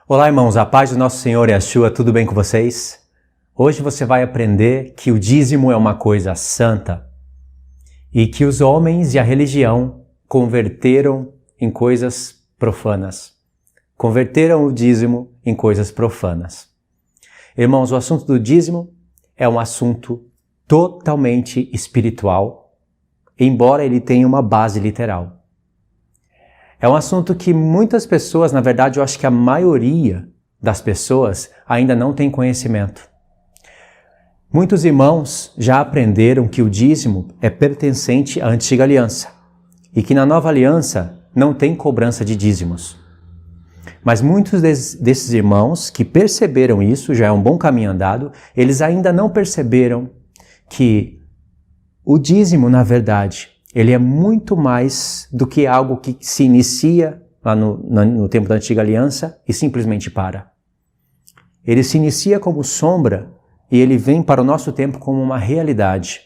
Olá, irmãos, a paz do nosso Senhor Yeshua, tudo bem com vocês? Hoje você vai aprender que o dízimo é uma coisa santa e que os homens e a religião converteram em coisas profanas. Converteram o dízimo em coisas profanas. Irmãos, o assunto do dízimo é um assunto totalmente espiritual, embora ele tenha uma base literal. É um assunto que muitas pessoas, na verdade eu acho que a maioria das pessoas ainda não tem conhecimento. Muitos irmãos já aprenderam que o dízimo é pertencente à antiga aliança e que na nova aliança não tem cobrança de dízimos. Mas muitos desses irmãos que perceberam isso, já é um bom caminho andado, eles ainda não perceberam que o dízimo, na verdade, ele é muito mais do que algo que se inicia lá no tempo da antiga aliança e simplesmente para. Ele se inicia como sombra e ele vem para o nosso tempo como uma realidade.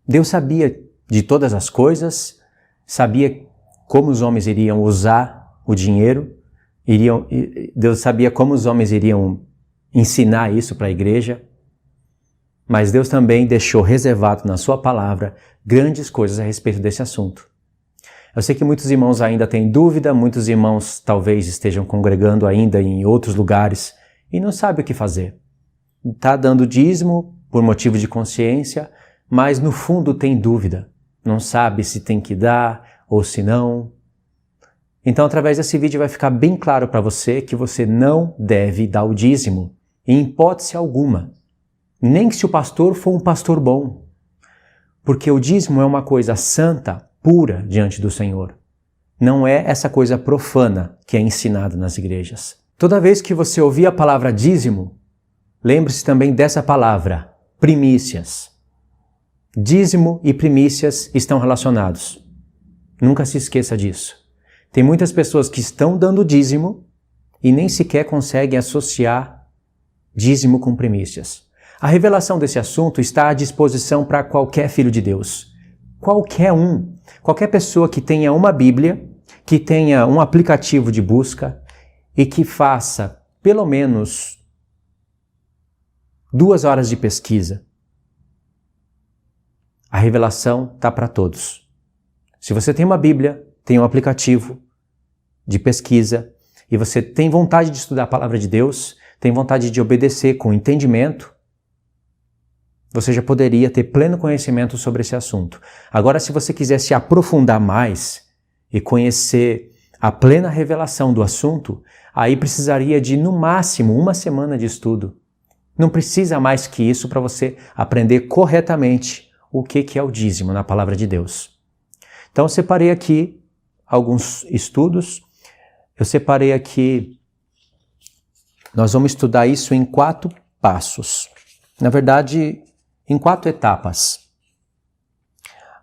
Deus sabia de todas as coisas, sabia como os homens iriam usar o dinheiro, Deus sabia como os homens iriam ensinar isso para a igreja, mas Deus também deixou reservado na sua palavra grandes coisas a respeito desse assunto. Eu sei que muitos irmãos ainda têm dúvida, muitos irmãos talvez estejam congregando ainda em outros lugares e não sabem o que fazer. Está dando dízimo por motivo de consciência, mas no fundo tem dúvida. Não sabe se tem que dar ou se não. Então, através desse vídeo vai ficar bem claro para você que você não deve dar o dízimo, em hipótese alguma. Nem que se o pastor for um pastor bom. Porque o dízimo é uma coisa santa, pura diante do Senhor. Não é essa coisa profana que é ensinada nas igrejas. Toda vez que você ouvir a palavra dízimo, lembre-se também dessa palavra, primícias. Dízimo e primícias estão relacionados. Nunca se esqueça disso. Tem muitas pessoas que estão dando dízimo e nem sequer conseguem associar dízimo com primícias. A revelação desse assunto está à disposição para qualquer filho de Deus. Qualquer um. Qualquer pessoa que tenha uma Bíblia, que tenha um aplicativo de busca e que faça pelo menos 2 horas de pesquisa. A revelação está para todos. Se você tem uma Bíblia, tem um aplicativo de pesquisa e você tem vontade de estudar a palavra de Deus, tem vontade de obedecer com entendimento, você já poderia ter pleno conhecimento sobre esse assunto. Agora, se você quiser se aprofundar mais e conhecer a plena revelação do assunto, aí precisaria de, no máximo, 1 semana de estudo. Não precisa mais que isso para você aprender corretamente o que é o dízimo na palavra de Deus. Então, eu separei aqui alguns estudos. Eu separei aqui, nós vamos estudar isso em 4 passos. Na verdade, em 4 etapas.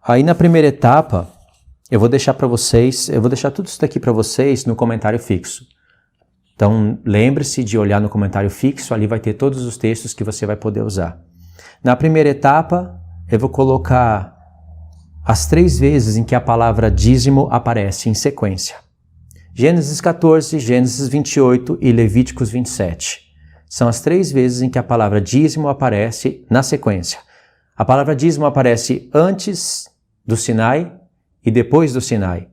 Aí na primeira etapa, eu vou deixar tudo isso daqui para vocês no comentário fixo. Então, lembre-se de olhar no comentário fixo, ali vai ter todos os textos que você vai poder usar. Na primeira etapa, eu vou colocar as 3 vezes em que a palavra dízimo aparece em sequência. Gênesis 14, Gênesis 28 e Levíticos 27. São as 3 vezes em que a palavra dízimo aparece na sequência. A palavra dízimo aparece antes do Sinai e depois do Sinai.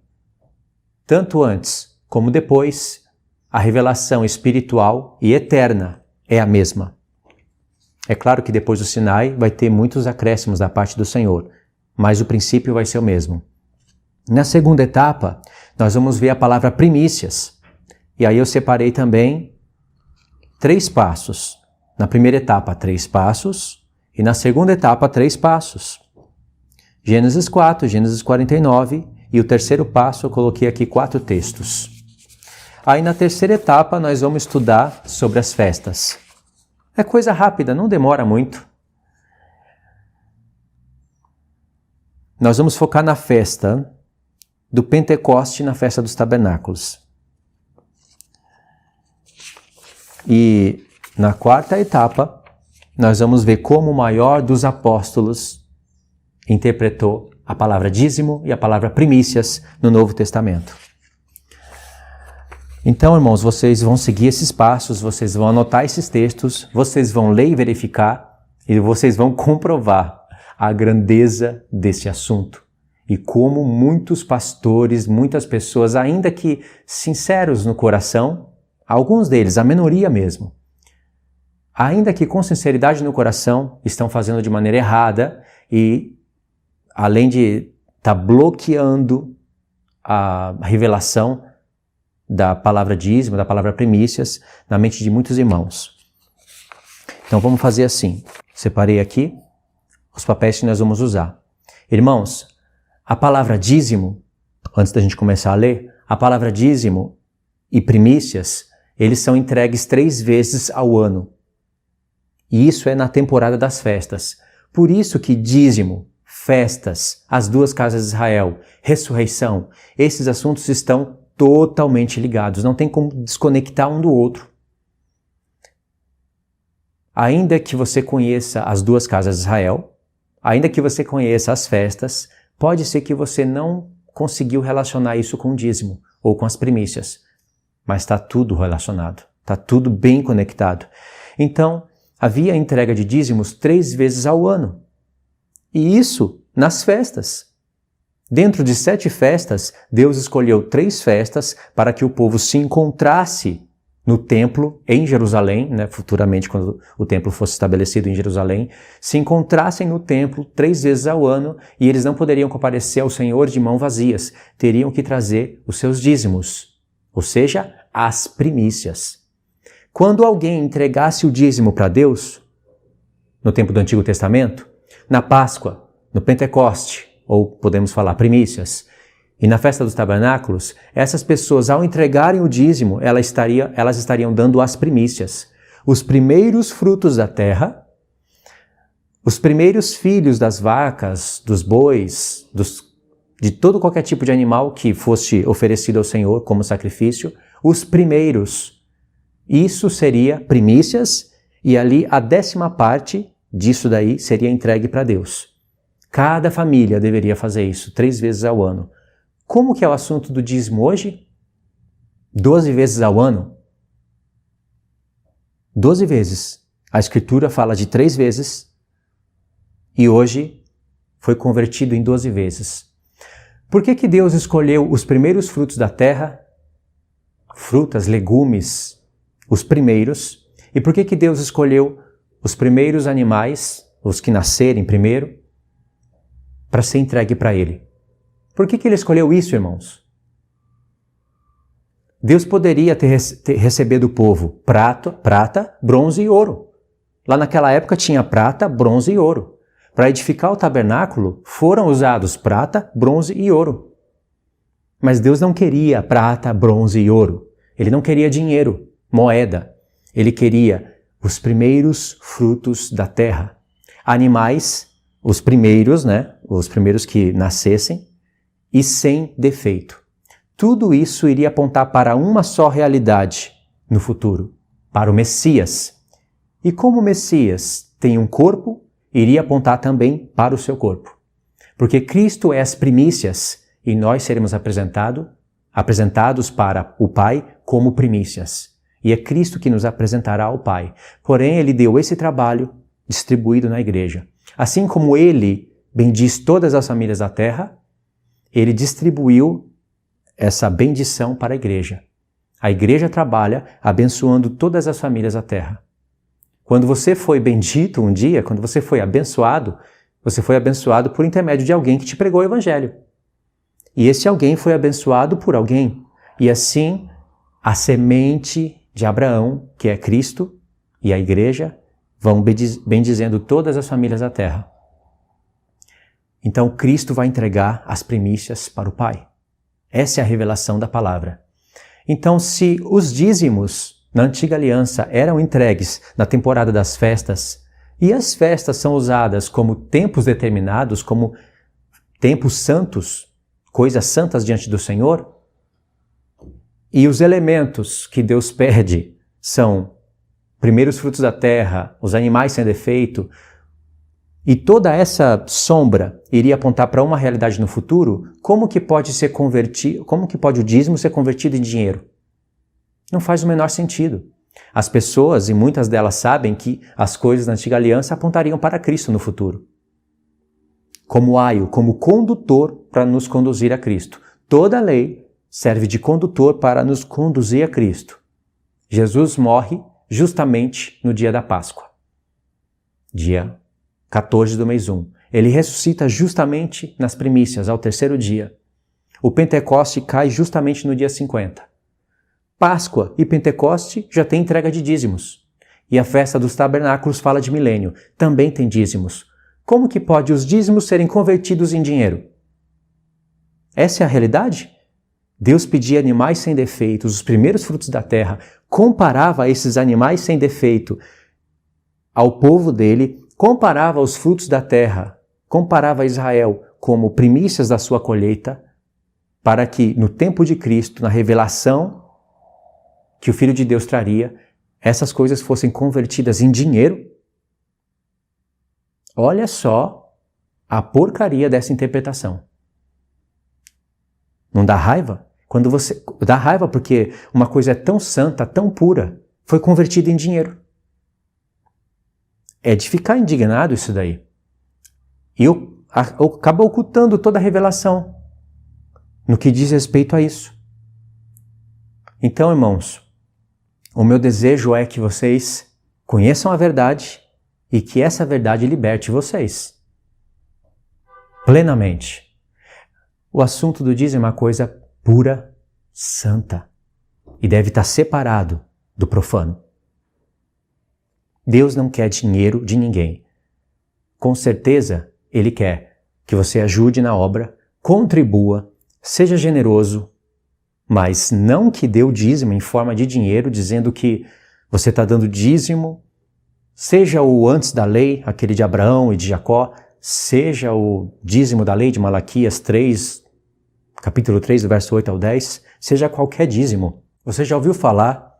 Tanto antes como depois, a revelação espiritual e eterna é a mesma. É claro que depois do Sinai vai ter muitos acréscimos da parte do Senhor, mas o princípio vai ser o mesmo. Na segunda etapa, nós vamos ver a palavra primícias. E aí eu separei também 3 passos. Na primeira etapa, 3 passos. E na segunda etapa, 3 passos. Gênesis 4, Gênesis 49. E o terceiro passo, eu coloquei aqui 4 textos. Aí na terceira etapa, nós vamos estudar sobre as festas. É coisa rápida, não demora muito. Nós vamos focar na festa do Pentecoste, na festa dos tabernáculos. E na 4ª etapa, nós vamos ver como o maior dos apóstolos interpretou a palavra dízimo e a palavra primícias no Novo Testamento. Então, irmãos, vocês vão seguir esses passos, vocês vão anotar esses textos, vocês vão ler e verificar e vocês vão comprovar a grandeza desse assunto e como muitos pastores, muitas pessoas, ainda que sinceros no coração, alguns deles, a minoria mesmo, ainda que com sinceridade no coração, estão fazendo de maneira errada e, além de estar bloqueando a revelação da palavra dízimo, da palavra primícias, na mente de muitos irmãos. Então vamos fazer assim. Separei aqui os papéis que nós vamos usar. Irmãos, a palavra dízimo, antes da gente começar a ler, a palavra dízimo e primícias, eles são entregues 3 vezes ao ano. E isso é na temporada das festas. Por isso que dízimo, festas, as 2 casas de Israel, ressurreição, esses assuntos estão totalmente ligados, não tem como desconectar um do outro. Ainda que você conheça as 2 casas de Israel, ainda que você conheça as festas, pode ser que você não conseguiu relacionar isso com o dízimo ou com as primícias, mas está tudo relacionado, está tudo bem conectado. Então, havia a entrega de dízimos 3 vezes ao ano, e isso nas festas. Dentro de 7 festas, Deus escolheu 3 festas para que o povo se encontrasse no templo em Jerusalém, futuramente quando o templo fosse estabelecido em Jerusalém, se encontrassem no templo 3 vezes ao ano e eles não poderiam comparecer ao Senhor de mãos vazias, teriam que trazer os seus dízimos, ou seja, as primícias. Quando alguém entregasse o dízimo para Deus, no tempo do Antigo Testamento, na Páscoa, no Pentecoste, ou podemos falar primícias, e na festa dos tabernáculos, essas pessoas, ao entregarem o dízimo, elas estariam dando as primícias, os primeiros frutos da terra, os primeiros filhos das vacas, dos bois, de todo qualquer tipo de animal que fosse oferecido ao Senhor como sacrifício, os primeiros. Isso seria primícias, e ali a 10ª parte disso daí seria entregue para Deus. Cada família deveria fazer isso 3 vezes ao ano. Como que é o assunto do dízimo hoje? 12 vezes ao ano? 12 vezes. A Escritura fala de 3 vezes e hoje foi convertido em 12 vezes. Por que Deus escolheu os primeiros frutos da terra, frutas, legumes, os primeiros? E por que Deus escolheu os primeiros animais, os que nascerem primeiro, para ser entregue para Ele? Por que Ele escolheu isso, irmãos? Deus poderia ter recebido do povo prata, bronze e ouro. Lá naquela época tinha prata, bronze e ouro. Para edificar o tabernáculo foram usados prata, bronze e ouro. Mas Deus não queria prata, bronze e ouro. Ele não queria dinheiro, moeda. Ele queria os primeiros frutos da terra. Animais, os primeiros, os primeiros que nascessem, e sem defeito. Tudo isso iria apontar para uma só realidade no futuro, para o Messias. E como o Messias tem um corpo, iria apontar também para o seu corpo. Porque Cristo é as primícias e nós seremos apresentados para o Pai como primícias. E é Cristo que nos apresentará ao Pai. Porém, Ele deu esse trabalho distribuído na igreja. Assim como Ele bendiz todas as famílias da terra, Ele distribuiu essa bendição para a igreja. A igreja trabalha abençoando todas as famílias da terra. Quando você foi bendito um dia, quando você foi abençoado por intermédio de alguém que te pregou o evangelho. E esse alguém foi abençoado por alguém. E assim, a semente de Abraão, que é Cristo, e a igreja, vão bendizendo todas as famílias da terra. Então, Cristo vai entregar as primícias para o Pai. Essa é a revelação da palavra. Então, se os dízimos na antiga aliança eram entregues na temporada das festas, e as festas são usadas como tempos determinados, como tempos santos, coisas santas diante do Senhor, e os elementos que Deus pede são primeiros frutos da terra, os animais sem defeito, e toda essa sombra iria apontar para uma realidade no futuro, como que pode o dízimo ser convertido em dinheiro? Não faz o menor sentido. As pessoas, e muitas delas sabem que as coisas da antiga aliança apontariam para Cristo no futuro. Como aio, como condutor para nos conduzir a Cristo. Toda a lei serve de condutor para nos conduzir a Cristo. Jesus morre justamente no dia da Páscoa, dia 14 do mês 1. Ele ressuscita justamente nas primícias, ao terceiro dia. O Pentecoste cai justamente no dia 50. Páscoa e Pentecoste já tem entrega de dízimos. E a festa dos tabernáculos fala de milênio, também tem dízimos. Como que pode os dízimos serem convertidos em dinheiro? Essa é a realidade? Deus pedia animais sem defeito, os primeiros frutos da terra, comparava esses animais sem defeito ao povo dele, comparava os frutos da terra, comparava Israel como primícias da sua colheita, para que no tempo de Cristo, na revelação que o Filho de Deus traria, essas coisas fossem convertidas em dinheiro. Olha só a porcaria dessa interpretação. Não dá raiva? Dá raiva porque uma coisa é tão santa, tão pura, foi convertida em dinheiro. É de ficar indignado isso daí. E acaba ocultando toda a revelação no que diz respeito a isso. Então, irmãos, o meu desejo é que vocês conheçam a verdade e que essa verdade liberte vocês plenamente. O assunto do dízimo é uma coisa pura, santa, e deve estar separado do profano. Deus não quer dinheiro de ninguém. Com certeza, Ele quer que você ajude na obra, contribua, seja generoso, mas não que dê o dízimo em forma de dinheiro, dizendo que você está dando dízimo, seja o antes da lei, aquele de Abraão e de Jacó, seja o dízimo da lei de Malaquias 3, capítulo 3, do verso 8 ao 10, seja qualquer dízimo. Você já ouviu falar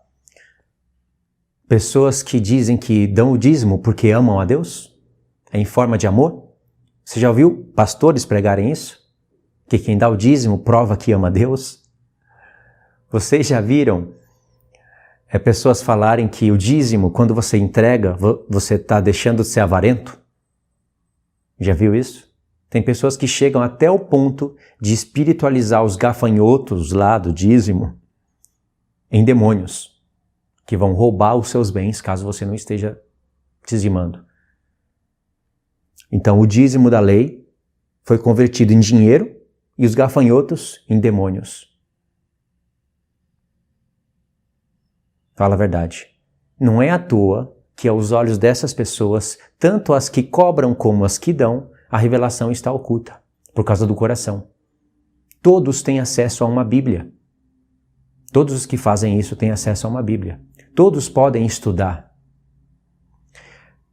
pessoas que dizem que dão o dízimo porque amam a Deus? É em forma de amor? Você já ouviu pastores pregarem isso? Que quem dá o dízimo prova que ama a Deus? Vocês já viram pessoas falarem que o dízimo, quando você entrega, você está deixando de ser avarento? Já viu isso? Tem pessoas que chegam até o ponto de espiritualizar os gafanhotos lá do dízimo em demônios, que vão roubar os seus bens caso você não esteja dizimando. Então o dízimo da lei foi convertido em dinheiro e os gafanhotos em demônios. Fala a verdade. Não é à toa que aos olhos dessas pessoas, tanto as que cobram como as que dão, a revelação está oculta, por causa do coração. Todos têm acesso a uma Bíblia. Todos os que fazem isso têm acesso a uma Bíblia. Todos podem estudar.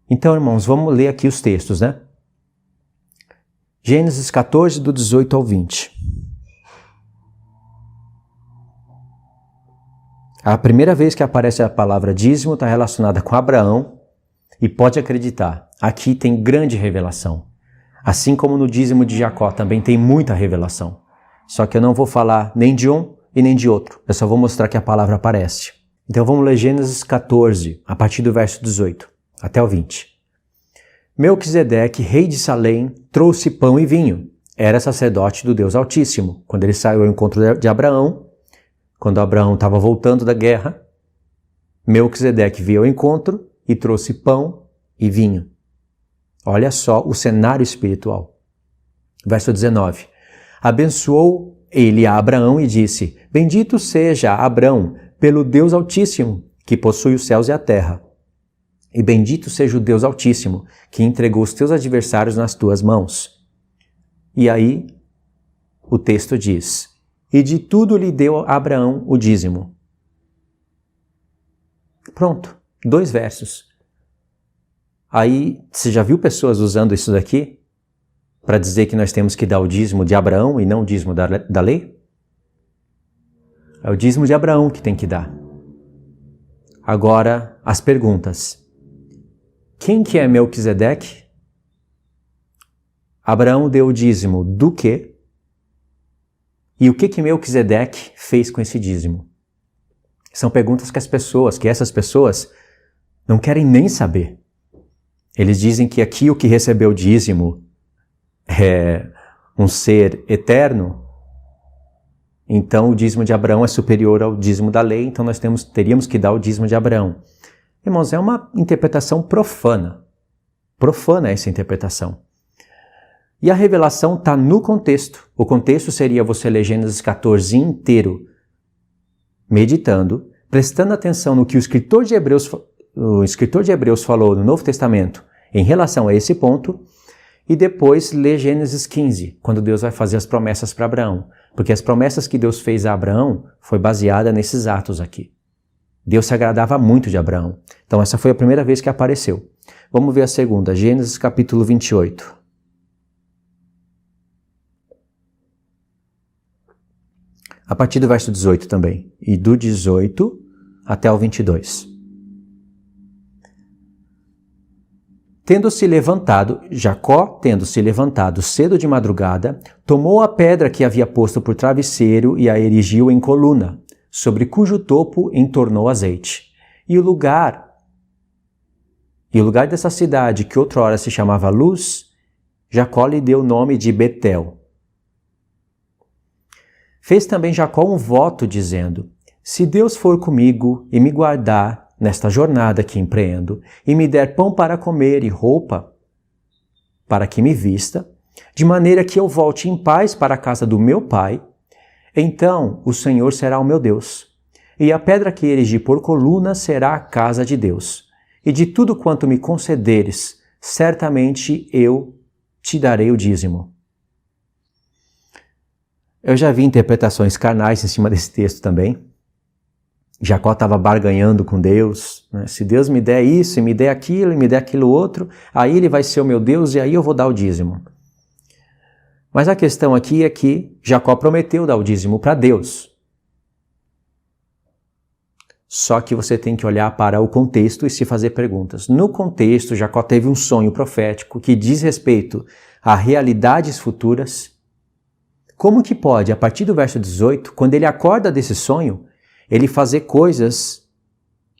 Então, irmãos, vamos ler aqui os textos, né? Gênesis 14, do 18 ao 20. A primeira vez que aparece a palavra dízimo está relacionada com Abraão, e pode acreditar, aqui tem grande revelação. Assim como no dízimo de Jacó também tem muita revelação. Só que eu não vou falar nem de um e nem de outro. Eu só vou mostrar que a palavra aparece. Então vamos ler Gênesis 14, a partir do verso 18 até o 20. Melquisedeque, rei de Salém, trouxe pão e vinho. Era sacerdote do Deus Altíssimo. Quando ele saiu ao encontro de Abraão, quando Abraão estava voltando da guerra, Melquisedeque veio ao encontro e trouxe pão e vinho. Olha só o cenário espiritual. Verso 19. Abençoou ele a Abraão e disse: Bendito seja Abraão pelo Deus Altíssimo, que possui os céus e a terra. E bendito seja o Deus Altíssimo, que entregou os teus adversários nas tuas mãos. E aí, o texto diz: E de tudo lhe deu a Abraão o dízimo. Pronto, 2 versos. Aí, você já viu pessoas usando isso daqui para dizer que nós temos que dar o dízimo de Abraão e não o dízimo da lei? É o dízimo de Abraão que tem que dar. Agora, as perguntas. Quem que é Melquisedeque? Abraão deu o dízimo do quê? E o que Melquisedeque fez com esse dízimo? São perguntas que essas pessoas não querem nem saber. Eles dizem que aqui o que recebeu dízimo é um ser eterno, então o dízimo de Abraão é superior ao dízimo da lei, então nós teríamos que dar o dízimo de Abraão. Irmãos, é uma interpretação profana. Profana essa interpretação. E a revelação está no contexto. O contexto seria você ler Gênesis 14 inteiro, meditando, prestando atenção no que o escritor de Hebreus falou no Novo Testamento em relação a esse ponto, e depois ler Gênesis 15, quando Deus vai fazer as promessas para Abraão. Porque as promessas que Deus fez a Abraão foi baseada nesses atos aqui. Deus se agradava muito de Abraão. Então essa foi a primeira vez que apareceu. Vamos ver a segunda, Gênesis capítulo 28. A partir do verso 18 também. E do 18 até o 22. Jacó, tendo se levantado cedo de madrugada, tomou a pedra que havia posto por travesseiro e a erigiu em coluna, sobre cujo topo entornou azeite. E o lugar dessa cidade, que outrora se chamava Luz, Jacó lhe deu o nome de Betel. Fez também Jacó um voto, dizendo: se Deus for comigo e me guardar nesta jornada que empreendo, e me der pão para comer e roupa para que me vista, de maneira que eu volte em paz para a casa do meu pai, então o Senhor será o meu Deus, e a pedra que erigi por coluna será a casa de Deus. E de tudo quanto me concederes, certamente eu te darei o dízimo. Eu já vi interpretações carnais em cima desse texto também. Jacó estava barganhando com Deus, né? Se Deus me der isso, e me der aquilo, e me der aquilo outro, aí ele vai ser o meu Deus e aí eu vou dar o dízimo. Mas a questão aqui é que Jacó prometeu dar o dízimo para Deus. Só que você tem que olhar para o contexto e se fazer perguntas. No contexto, Jacó teve um sonho profético que diz respeito a realidades futuras. Como que pode, a partir do verso 18, quando ele acorda desse sonho, ele fazer coisas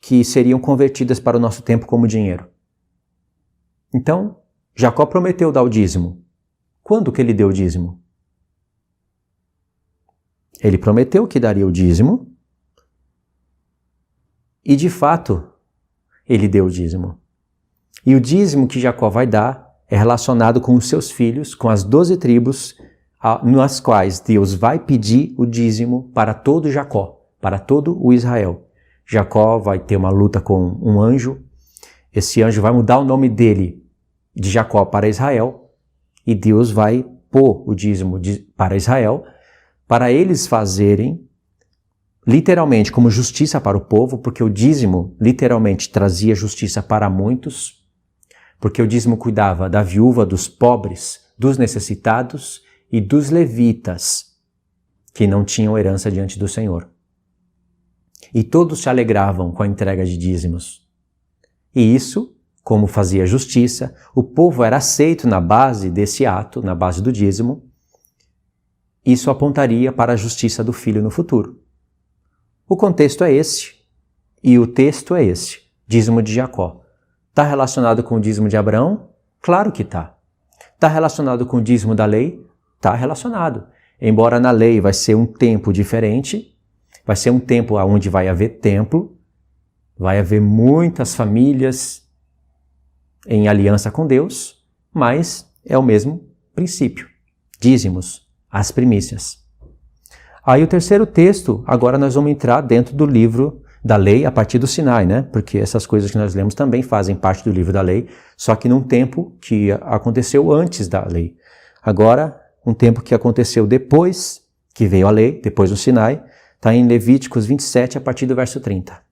que seriam convertidas para o nosso tempo como dinheiro? Então, Jacó prometeu dar o dízimo. Quando que ele deu o dízimo? Ele prometeu que daria o dízimo e, de fato, ele deu o dízimo. E o dízimo que Jacó vai dar é relacionado com os seus filhos, com as 12 tribos, nas quais Deus vai pedir o dízimo para todo Jacó, para todo o Israel. Jacó vai ter uma luta com um anjo. Esse anjo vai mudar o nome dele de Jacó para Israel. E Deus vai pôr o dízimo para Israel, para eles fazerem, literalmente, como justiça para o povo, porque o dízimo literalmente trazia justiça para muitos, porque o dízimo cuidava da viúva, dos pobres, dos necessitados e dos levitas, que não tinham herança diante do Senhor. E todos se alegravam com a entrega de dízimos. E isso, como fazia justiça, o povo era aceito na base desse ato, na base do dízimo. Isso apontaria para a justiça do filho no futuro. O contexto é esse, e o texto é esse, dízimo de Jacó. Está relacionado com o dízimo de Abraão? Claro que está. Está relacionado com o dízimo da lei? Está relacionado. Embora na lei vai ser um tempo diferente, vai ser um tempo onde vai haver templo, vai haver muitas famílias em aliança com Deus, mas é o mesmo princípio. Dízimos, as primícias. Aí o terceiro texto, agora nós vamos entrar dentro do livro da lei a partir do Sinai, né? Porque essas coisas que nós lemos também fazem parte do livro da lei, só que num tempo que aconteceu antes da lei. Agora, um tempo que aconteceu depois que veio a lei, depois do Sinai, está em Levíticos 27, a partir do verso 30.